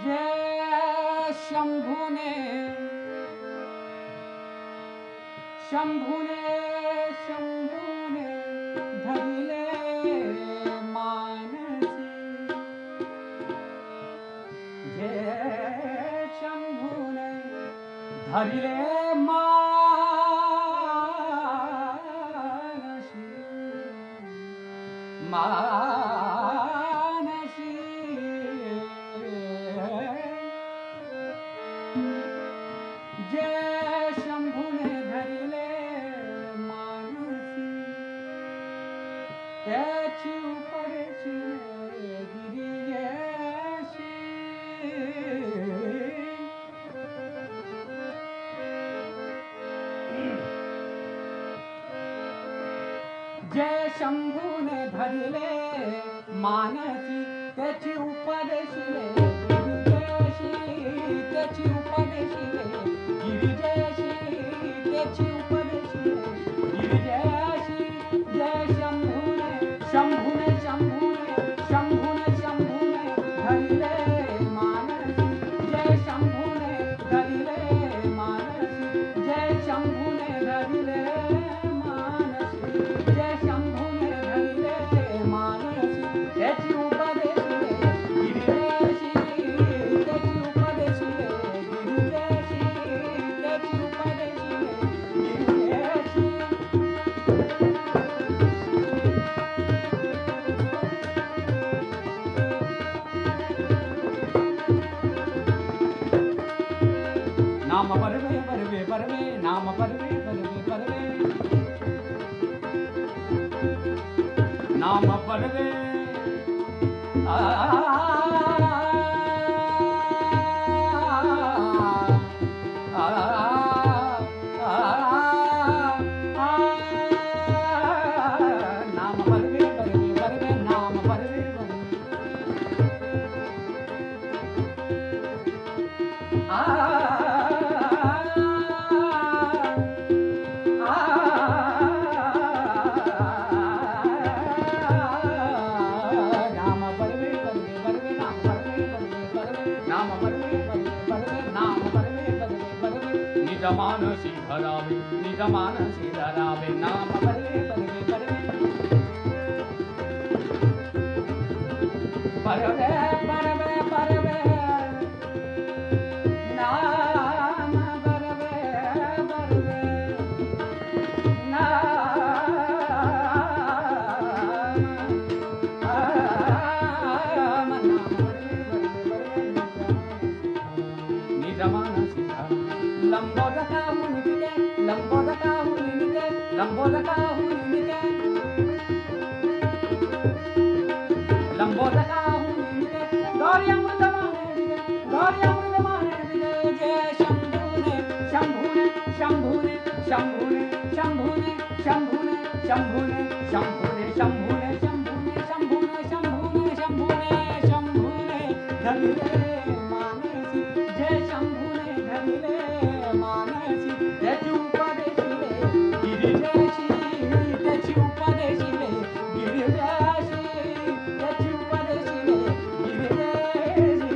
जय शंभूने शंभूने शंभूने धरिले मानसी जय शंभूने धरिले मानसी मानसी जय शंभूने धरिले मानसी त्याची उपदेशी गिरियशी जय शंभूने धरिले मानसी त्याची उपदेशिले गिरिजयशी त्याची उपदेशिले गिरिजयशी त्याची उपदेशिले गिरिजयशी जय शंभूने शंभूने शंभूने शंभूने शंभूने धरिले मानसी जय शंभूने धरिले मानसी जय शंभूने धरिले मानसी जय शंभूने धरिले मानसी त्याची उपदेशिले गिरिजयशी त्याची उपदेशिले गिरिजयशी त्याची उपदेशिले गिरिजयशी नाम परवे परवे परवे नाम परवे परवे परवे नाम परवे आ नाम परवे परवे परवे नाम परवे मानसी धरावे निज मानसी धरावे नाम परवे परवे परवे परवे परवे परवे नाम परवे परवे नाम निज मानसी लंबोदका हुनिके लंबोदका हुनिके लंबोदका हुनिके लंबोदका हुनिके गौर्यमृत मानेके गौर्यमृत मानेके जय शंभूने शंभूने शंभूने शंभूने शंभूने शंभूने शंभूने शंभूने शंभूने शंभूने शंभूने शंभूने शंभूने शंभूने धरिले मानसी जय शंभूने धरिले मानसी त्याची उपदेशिले गिरिजयशी त्याची उपदेशिले गिरिजयशी त्याची उपदेशिले गिरिजयशी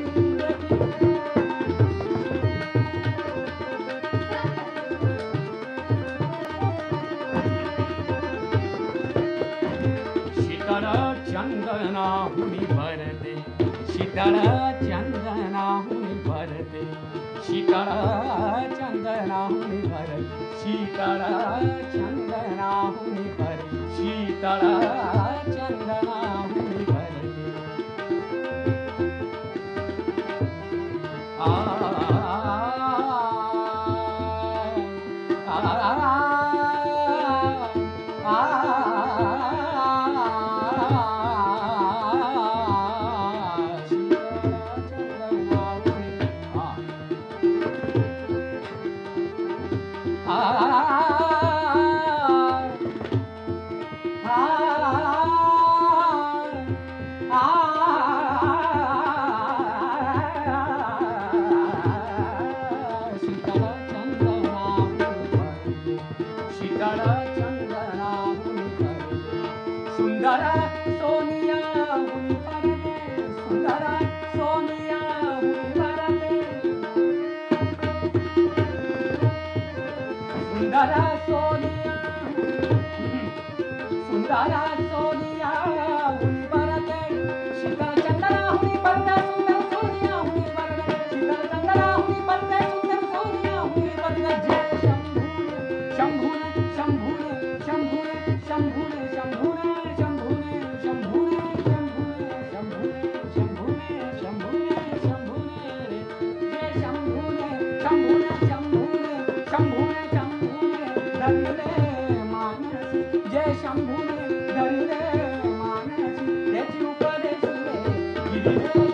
शीतळ चंदना हुनी भरते शीतळ चंदना हुनी भरते शीतळ चंदना हुनी भरते शीतळ चंदना हुनी भरते शीतळ चंदना हुनी भरते सीतारामे